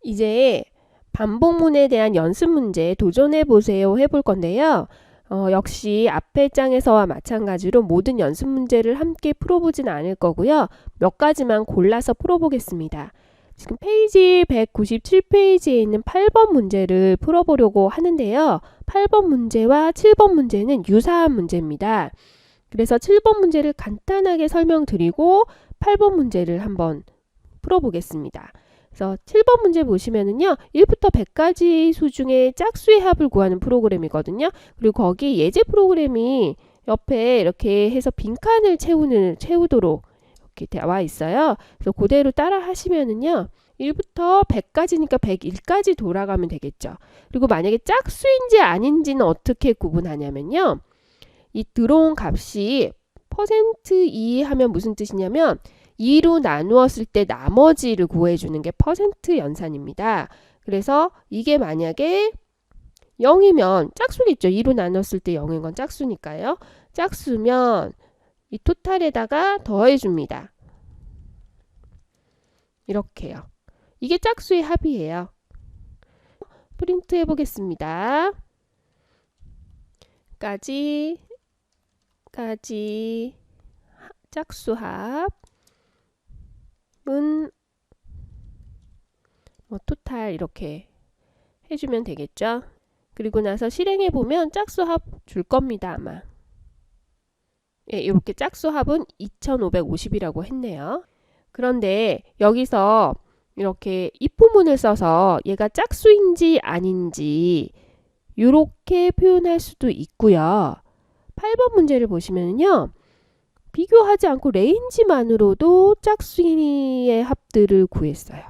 이제 반복문에 대한 연습 문제 도전해 보세요 해볼 건데요. 역시 앞에 장에서와 마찬가지로 모든 연습 문제를 함께 풀어보진 않을 거고요. 몇 가지만 골라서 풀어보겠습니다. 지금 페이지 197페이지에 있는 8번 문제를 풀어보려고 하는데요. 8번 문제와 7번 문제는 유사한 문제입니다. 그래서 7번 문제를 간단하게 설명드리고 8번 문제를 한번 풀어보겠습니다. 그래서 7번 문제 보시면은요. 1부터 100까지 수 중에 짝수의 합을 구하는 프로그램이거든요. 그리고 거기 예제 프로그램이 옆에 이렇게 해서 빈칸을 채우도록 이렇게 나와 있어요. 그래서 그대로 따라 하시면은요. 1부터 100까지니까 101까지 돌아가면 되겠죠. 그리고 만약에 짝수인지 아닌지는 어떻게 구분하냐면요. 이 들어온 값이 %2 하면 무슨 뜻이냐면 2로 나누었을 때 나머지를 구해주는 게 퍼센트 연산입니다. 그래서 이게 만약에 0이면 짝수겠죠. 2로 나눴을 때 0인 건 짝수니까요. 짝수면 이 토탈에다가 더해줍니다. 이렇게요. 이게 짝수의 합이에요. 프린트 해보겠습니다. 까지 짝수합 은 토탈 이렇게 해주면 되겠죠. 그리고 나서 실행해 보면 짝수합 줄 겁니다. 아마. 예, 이렇게 짝수합은 2550이라고 했네요. 그런데 여기서 이렇게 if문을 써서 얘가 짝수인지 아닌지 이렇게 표현할 수도 있고요. 8번 문제를 보시면요. 비교하지 않고 레인지만으로도 짝수의 합들을 구했어요.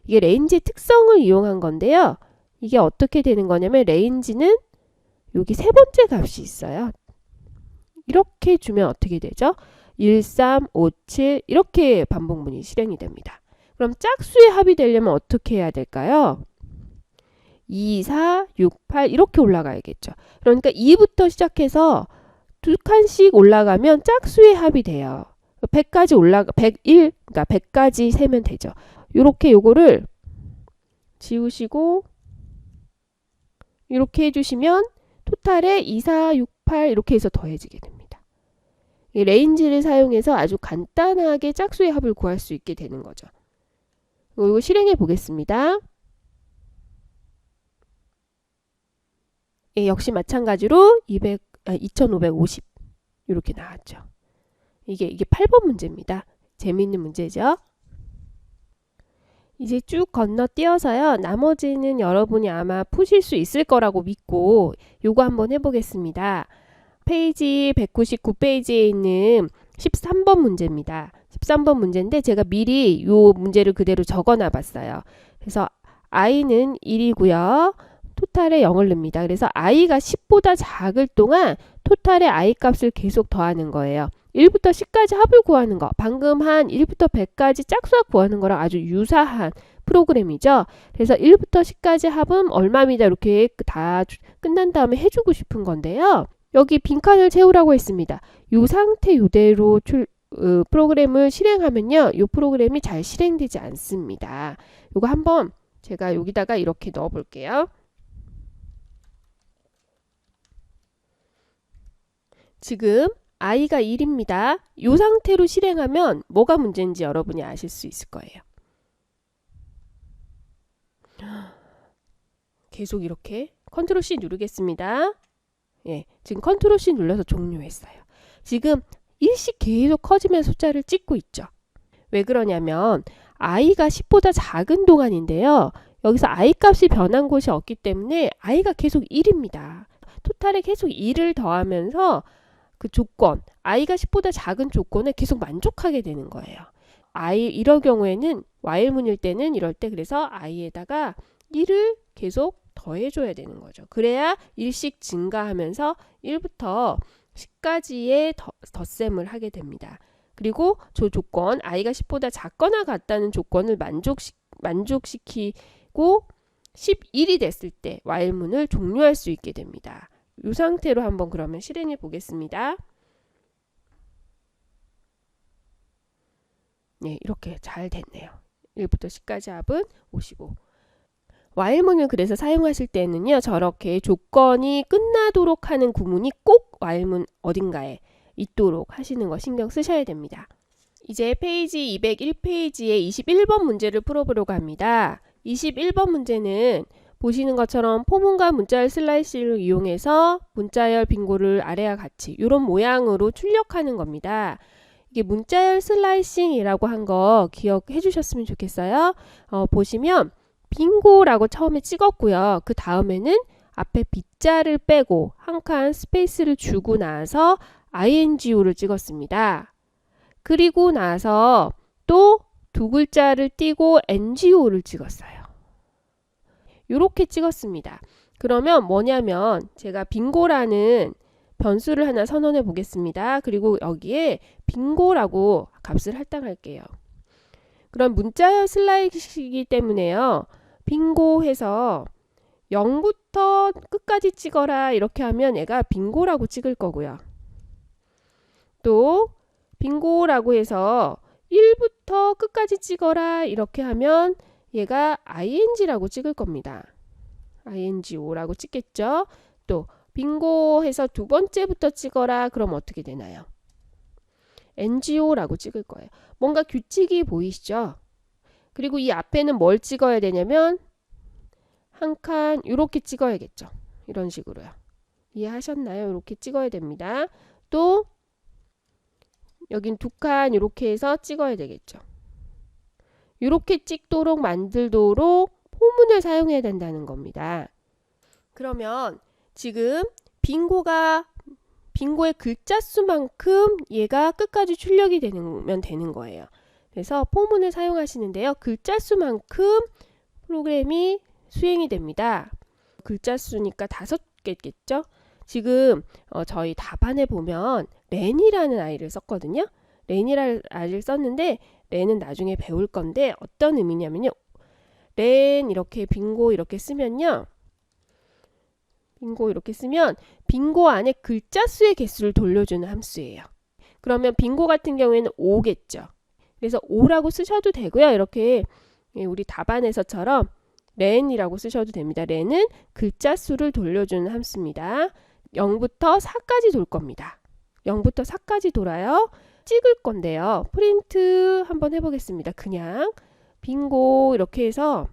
이게 레인지의 특성을 이용한 건데요. 이게 어떻게 되는 거냐면 레인지는 여기 세 번째 값이 있어요. 이렇게 주면 어떻게 되죠? 1, 3, 5, 7 이렇게 반복문이 실행이 됩니다. 그럼 짝수의 합이 되려면 어떻게 해야 될까요? 2, 4, 6, 8 이렇게 올라가야겠죠. 그러니까 2부터 시작해서 두 칸씩 올라가면 짝수의 합이 돼요. 100까지 101, 그러니까 100까지 세면 되죠. 요렇게 요거를 지우시고 이렇게 해주시면 토탈에 2, 4, 6, 8 이렇게 해서 더해지게 됩니다. 이 레인지를 사용해서 아주 간단하게 짝수의 합을 구할 수 있게 되는 거죠. 이거 실행해 보겠습니다. 예, 역시 마찬가지로 2550 이렇게 나왔죠. 이게 8번 문제입니다. 재미있는 문제죠. 이제 쭉 건너뛰어서요. 나머지는 여러분이 아마 푸실 수 있을 거라고 믿고 요거 한번 해보겠습니다. 페이지 199페이지에 있는 13번 문제입니다. 13번 문제인데 제가 미리 요 문제를 그대로 적어놔 봤어요. 그래서 i는 1이고요. 토탈에 0을 넣습니다. 그래서 i가 10보다 작을 동안 토탈의 i 값을 계속 더하는 거예요. 1부터 10까지 합을 구하는 거. 방금 한 1부터 100까지 짝수합 구하는 거랑 아주 유사한 프로그램이죠. 그래서 1부터 10까지 합은 얼마입니다. 이렇게 다 끝난 다음에 해주고 싶은 건데요. 여기 빈칸을 채우라고 했습니다. 이 상태 이대로 프로그램을 실행하면요. 이 프로그램이 잘 실행되지 않습니다. 이거 한번 제가 여기다가 이렇게 넣어 볼게요. 지금 i가 1입니다. 이 상태로 실행하면 뭐가 문제인지 여러분이 아실 수 있을 거예요. 계속 이렇게 컨트롤 C 누르겠습니다. 예, 지금 컨트롤 C 눌러서 종료했어요. 지금 일씩 계속 커지면서 숫자를 찍고 있죠. 왜 그러냐면 i가 10보다 작은 동안인데요. 여기서 i 값이 변한 곳이 없기 때문에 i가 계속 1입니다. 토탈에 계속 1을 더하면서 그 조건, i가 10보다 작은 조건에 계속 만족하게 되는 거예요. 이럴 경우에는 while문일 때는 이럴 때 그래서 i에다가 1을 계속 더해줘야 되는 거죠. 그래야 일씩 증가하면서 1부터 10까지의 덧셈을 하게 됩니다. 그리고 저 조건, i가 10보다 작거나 같다는 조건을 만족시키고 11이 됐을 때 while문을 종료할 수 있게 됩니다. 이 상태로 한번 그러면 실행해 보겠습니다. 네, 이렇게 잘 됐네요. 1부터 10까지 합은 55. while문을 그래서 사용하실 때는요, 저렇게 조건이 끝나도록 하는 구문이 꼭 while문 어딘가에 있도록 하시는 거 신경 쓰셔야 됩니다. 이제 페이지 201페이지의 21번 문제를 풀어보려고 합니다. 21번 문제는 보시는 것처럼 포문과 문자열 슬라이싱을 이용해서 문자열 빙고를 아래와 같이 이런 모양으로 출력하는 겁니다. 이게 문자열 슬라이싱이라고 한 거 기억해 주셨으면 좋겠어요. 보시면 빙고라고 처음에 찍었고요. 그 다음에는 앞에 빗자를 빼고 한 칸 스페이스를 주고 나서 ing오를 찍었습니다. 그리고 나서 또 두 글자를 띄고 ngo를 찍었어요. 이렇게 찍었습니다. 그러면 뭐냐면 제가 빙고라는 변수를 하나 선언해 보겠습니다. 그리고 여기에 빙고라고 값을 할당할게요. 그럼 문자열 슬라이드이기 때문에요. 빙고해서 0부터 끝까지 찍어라 이렇게 하면 얘가 빙고라고 찍을 거고요. 또 빙고라고 해서 1부터 끝까지 찍어라 이렇게 하면 얘가 ing라고 찍을 겁니다. ingo라고 찍겠죠. 또 빙고 해서 두 번째부터 찍어라 그럼 어떻게 되나요? ngo라고 찍을 거예요. 뭔가 규칙이 보이시죠? 그리고 이 앞에는 뭘 찍어야 되냐면 한 칸 이렇게 찍어야겠죠. 이런 식으로요. 이해하셨나요? 이렇게 찍어야 됩니다. 또 여긴 두 칸 이렇게 해서 찍어야 되겠죠. 이렇게 찍도록 만들도록 포문을 사용해야 된다는 겁니다. 그러면 지금 빙고의 글자 수만큼 얘가 끝까지 출력이 되면 되는 거예요. 그래서 포문을 사용하시는데요. 글자 수만큼 프로그램이 수행이 됩니다. 글자 수니까 5개겠죠? 지금 저희 답안에 보면 렌이라는 아이를 썼거든요. 렌이라는 아이를 썼는데 렌은 나중에 배울 건데 어떤 의미냐면요. 렌 이렇게 빙고 이렇게 쓰면요. 빙고 이렇게 쓰면 빙고 안에 글자 수의 개수를 돌려주는 함수예요. 그러면 빙고 같은 경우에는 5겠죠. 그래서 5라고 쓰셔도 되고요. 이렇게 우리 답안에서처럼 렌이라고 쓰셔도 됩니다. 렌은 글자 수를 돌려주는 함수입니다. 0부터 4까지 돌 겁니다. 0부터 4까지 돌아요. 찍을 건데요. 프린트 한번 해보겠습니다. 그냥 빙고 이렇게 해서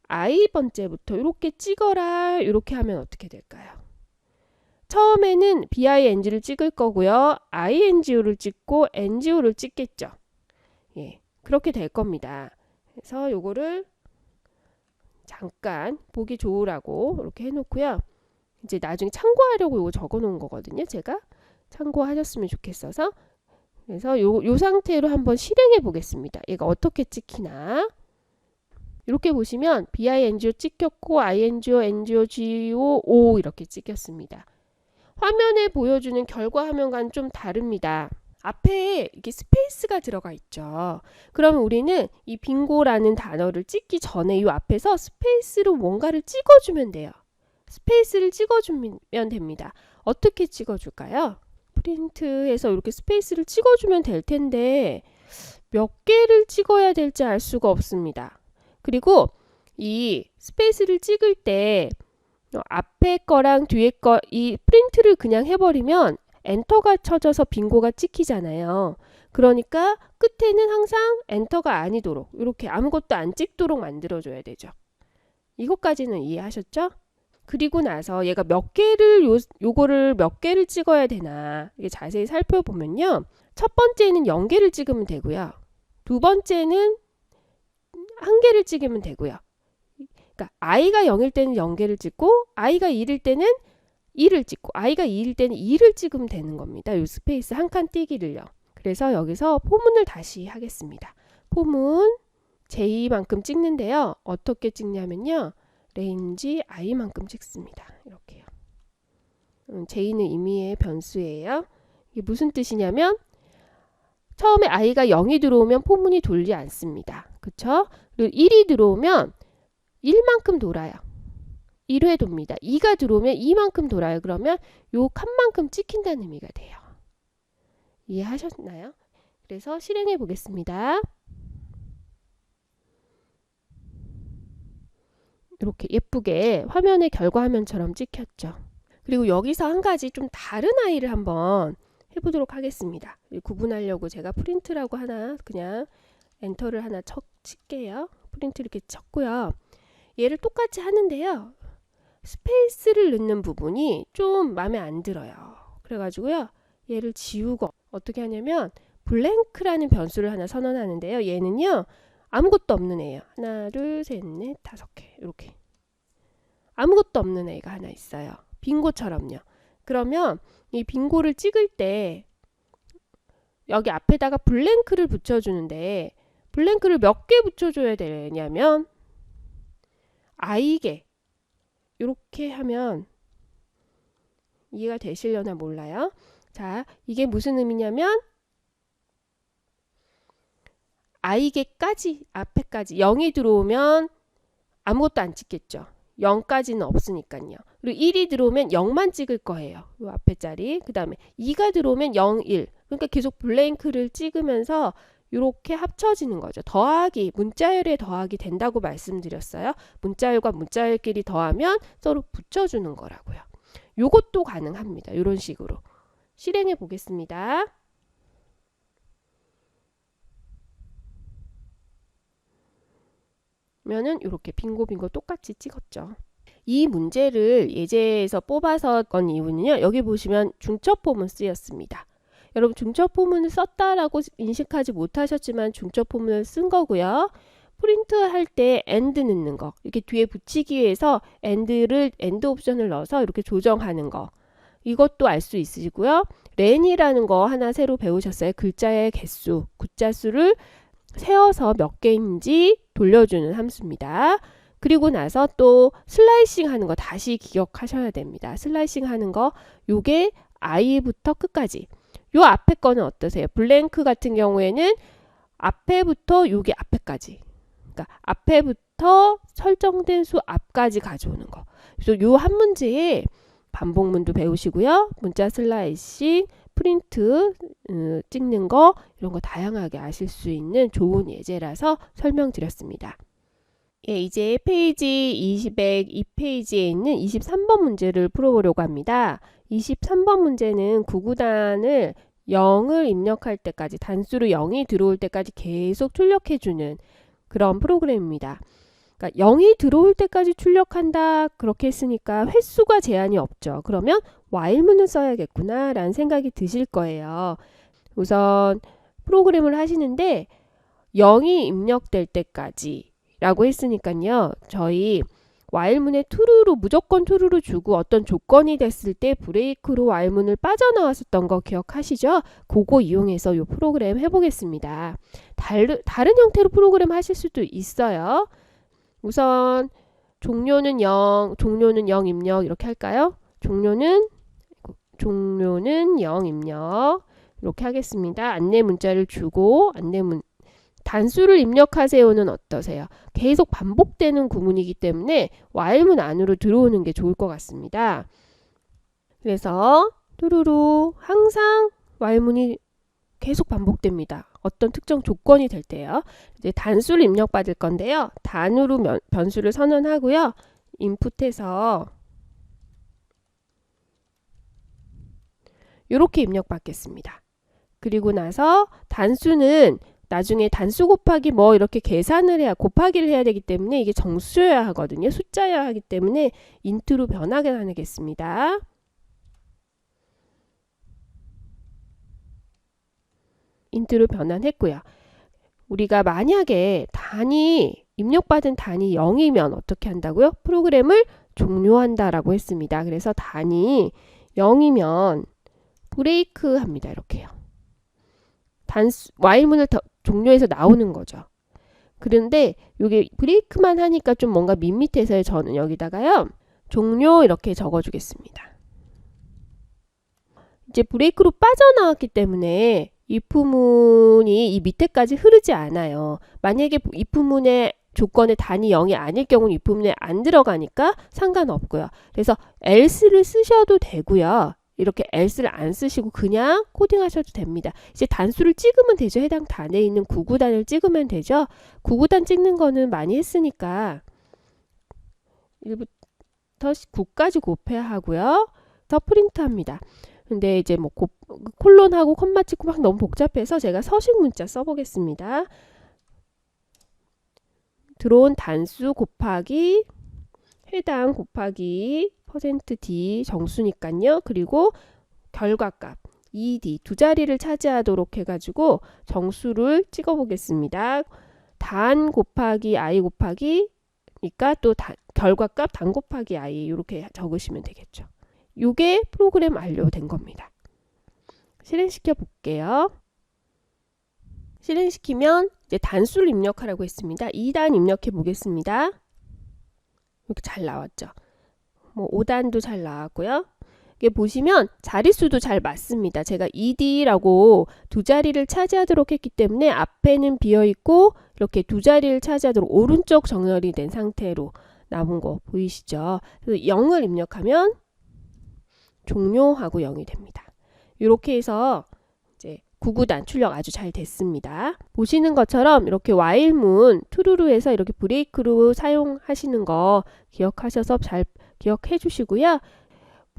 i번째부터 이렇게 찍어라 이렇게 하면 어떻게 될까요? 처음에는 bing를 찍을 거고요. ingo를 찍고 ngo를 찍겠죠. 예, 그렇게 될 겁니다. 그래서 요거를 잠깐 보기 좋으라고 이렇게 해놓고요. 이제 나중에 참고하려고 요거 적어 놓은 거거든요. 제가 참고하셨으면 좋겠어서 그래서 요 상태로 한번 실행해 보겠습니다. 얘가 어떻게 찍히나 이렇게 보시면 BINGO 찍혔고 INGO, NGO, GO, O 이렇게 찍혔습니다. 화면에 보여주는 결과 화면과는 좀 다릅니다. 앞에 이렇게 스페이스가 들어가 있죠. 그러면 우리는 이 빙고라는 단어를 찍기 전에 이 앞에서 스페이스로 뭔가를 찍어주면 돼요. 스페이스를 찍어주면 됩니다. 어떻게 찍어줄까요? 프린트해서 이렇게 스페이스를 찍어주면 될 텐데 몇 개를 찍어야 될지 알 수가 없습니다. 그리고 이 스페이스를 찍을 때 앞에 거랑 뒤에 거 이 프린트를 그냥 해버리면 엔터가 쳐져서 빙고가 찍히잖아요. 그러니까 끝에는 항상 엔터가 아니도록 이렇게 아무것도 안 찍도록 만들어줘야 되죠. 이것까지는 이해하셨죠? 그리고 나서 얘가 몇 개를 요거를 몇 개를 찍어야 되나 이게 자세히 살펴보면요. 첫 번째는 0개를 찍으면 되고요. 두 번째는 1개를 찍으면 되고요. 그러니까 i가 0일 때는 0개를 찍고 i가 1일 때는 1을 찍고 i가 2일 때는 2를 찍으면 되는 겁니다. 이 스페이스 한 칸 띄기를요. 그래서 여기서 포문을 다시 하겠습니다. 포문 J만큼 찍는데요. 어떻게 찍냐면요. range i만큼 찍습니다. 이렇게요. J는 임의의 변수예요. 이게 무슨 뜻이냐면 처음에 i가 0이 들어오면 포문이 돌지 않습니다. 그쵸? 그리고 1이 들어오면 1만큼 돌아요. 1회 돕니다. 2가 들어오면 2만큼 돌아요. 그러면 요 칸만큼 찍힌다는 의미가 돼요. 이해하셨나요? 그래서 실행해 보겠습니다. 이렇게 예쁘게 화면의 결과 화면처럼 찍혔죠. 그리고 여기서 한 가지 좀 다른 아이를 한번 해보도록 하겠습니다. 구분하려고 제가 프린트라고 하나 그냥 엔터를 하나 칠게요. 프린트 이렇게 쳤고요. 얘를 똑같이 하는데요. 스페이스를 넣는 부분이 좀 마음에 안 들어요. 그래가지고요. 얘를 지우고 어떻게 하냐면 블랭크라는 변수를 하나 선언하는데요. 얘는요. 아무것도 없는 애예요. 하나, 둘, 셋, 넷, 5개 이렇게 아무것도 없는 애가 하나 있어요. 빙고처럼요. 그러면 이 빙고를 찍을 때 여기 앞에다가 블랭크를 붙여주는데 블랭크를 몇 개 붙여줘야 되냐면 아이게 이렇게 하면 이해가 되시려나 몰라요. 자, 이게 무슨 의미냐면 아이게까지 앞에까지 0이 들어오면 아무것도 안 찍겠죠. 0까지는 없으니까요. 그리고 1이 들어오면 0만 찍을 거예요. 이 앞에 자리. 그 다음에 2가 들어오면 0, 1. 그러니까 계속 블랭크를 찍으면서 이렇게 합쳐지는 거죠. 더하기, 문자열의 더하기 된다고 말씀드렸어요. 문자열과 문자열끼리 더하면 서로 붙여주는 거라고요. 요것도 가능합니다. 이런 식으로. 실행해 보겠습니다. 면은 이렇게 빙고빙고 똑같이 찍었죠. 이 문제를 예제에서 뽑아서 건 이유는요. 여기 보시면 중첩포문 쓰였습니다. 여러분 중첩포문을 썼다라고 인식하지 못하셨지만 중첩포문을 쓴 거고요. 프린트 할 때 AND 넣는 거 이렇게 뒤에 붙이기 위해서 AND 옵션을 넣어서 이렇게 조정하는 거 이것도 알 수 있으시고요. 렌이라는 거 하나 새로 배우셨어요. 글자의 개수, 글자수를 세어서 몇 개인지 돌려주는 함수입니다. 그리고 나서 또 슬라이싱 하는 거 다시 기억하셔야 됩니다. 슬라이싱 하는 거 요게 I부터 끝까지 요 앞에 거는 어떠세요? 블랭크 같은 경우에는 앞에부터 요게 앞에까지 그러니까 앞에부터 설정된 수 앞까지 가져오는 거. 그래서 요 한 문제에 반복문도 배우시고요. 문자 슬라이싱 프린트 찍는 거 이런 거 다양하게 아실 수 있는 좋은 예제라서 설명드렸습니다. 예, 이제 페이지 202페이지에 있는 23번 문제를 풀어보려고 합니다. 23번 문제는 구구단을 0을 입력할 때까지 단수로 0이 들어올 때까지 계속 출력해주는 그런 프로그램입니다. 그러니까 0이 들어올 때까지 출력한다 그렇게 했으니까 횟수가 제한이 없죠. 그러면 while문을 써야겠구나 라는 생각이 드실 거예요. 우선 프로그램을 하시는데 0이 입력될 때까지 라고 했으니까요. 저희 while문에 true로 무조건 true로 주고 어떤 조건이 됐을 때 브레이크로 while문을 빠져나왔었던 거 기억하시죠? 그거 이용해서 이 프로그램 해보겠습니다. 다른 형태로 프로그램 하실 수도 있어요. 우선 종료는 0 입력 이렇게 할까요? 종료는 0 입력 이렇게 하겠습니다. 안내 문자를 주고 단수를 입력하세요는 어떠세요? 계속 반복되는 구문이기 때문에 while문 안으로 들어오는 게 좋을 것 같습니다. 그래서 뚜루루 항상 while문이 계속 반복됩니다. 어떤 특정 조건이 될 때요. 이제 단수를 입력받을 건데요. 단으로 변수를 선언하고요. 인풋해서 이렇게 입력받겠습니다. 그리고 나서 단수는 나중에 단수 곱하기 뭐 이렇게 곱하기를 해야 되기 때문에 이게 정수여야 하거든요. 숫자여야 하기 때문에 인트로 변하게 하겠습니다. 인트로 변환했고요. 우리가 만약에 입력받은 단이 0이면 어떻게 한다고요? 프로그램을 종료한다라고 했습니다. 그래서 단이 0이면 브레이크 합니다. 이렇게요. while문을 종료해서 나오는 거죠. 그런데 이게 브레이크만 하니까 좀 뭔가 밋밋해서 저는 여기다가요. 종료 이렇게 적어주겠습니다. 이제 브레이크로 빠져나왔기 때문에 if문이 이 밑에까지 흐르지 않아요. 만약에 if문의 조건의 단이 0이 아닐 경우는 if문에 안 들어가니까 상관없고요. 그래서 else를 쓰셔도 되고요. 이렇게 else를 안 쓰시고 그냥 코딩하셔도 됩니다. 이제 단수를 찍으면 되죠. 해당 단에 있는 구구단을 찍으면 되죠. 구구단 찍는 거는 많이 했으니까 1부터 9까지 곱해야 하고요. 더 프린트합니다. 근데 이제 뭐 콜론하고 콤마 찍고 막 너무 복잡해서 제가 서식 문자 써보겠습니다. 들어온 단수 곱하기 해당 곱하기 %d 정수니까요. 그리고 결과값 ED 두 자리를 차지하도록 해가지고 정수를 찍어 보겠습니다. 단 곱하기 i 곱하기 그러니까 또 결과값 단 곱하기 i 이렇게 적으시면 되겠죠. 이게 프로그램 완료된 겁니다. 실행시켜 볼게요. 실행시키면 이제 단수를 입력하라고 했습니다. 2단 입력해 보겠습니다. 이렇게 잘 나왔죠. 뭐 5단도 잘 나왔고요. 이게 보시면 자릿수도 잘 맞습니다. 제가 ED라고 두 자리를 차지하도록 했기 때문에 앞에는 비어있고 이렇게 두 자리를 차지하도록 오른쪽 정렬이 된 상태로 남은 거 보이시죠? 그래서 0을 입력하면 종료하고 0이 됩니다. 이렇게 해서 이제 9구단 출력 아주 잘 됐습니다. 보시는 것처럼 이렇게 while문 true로해서 이렇게 브레이크로 사용하시는 거 기억하셔서 잘 기억해 주시고요.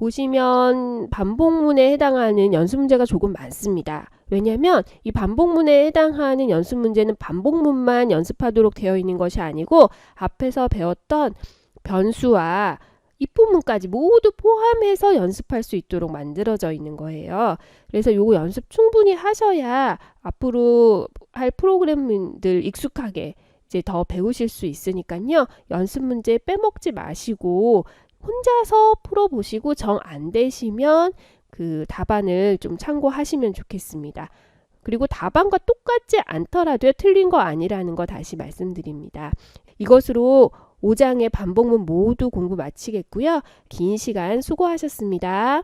보시면 반복문에 해당하는 연습 문제가 조금 많습니다. 왜냐하면 이 반복문에 해당하는 연습 문제는 반복문만 연습하도록 되어 있는 것이 아니고 앞에서 배웠던 변수와 입부문까지 모두 포함해서 연습할 수 있도록 만들어져 있는 거예요. 그래서 요거 연습 충분히 하셔야 앞으로 할 프로그램들 익숙하게 이제 더 배우실 수 있으니까요. 연습 문제 빼먹지 마시고 혼자서 풀어보시고 정 안 되시면 그 답안을 좀 참고하시면 좋겠습니다. 그리고 답안과 똑같지 않더라도 틀린 거 아니라는 거 다시 말씀드립니다. 이것으로 5장의 반복문 모두 공부 마치겠고요. 긴 시간 수고하셨습니다.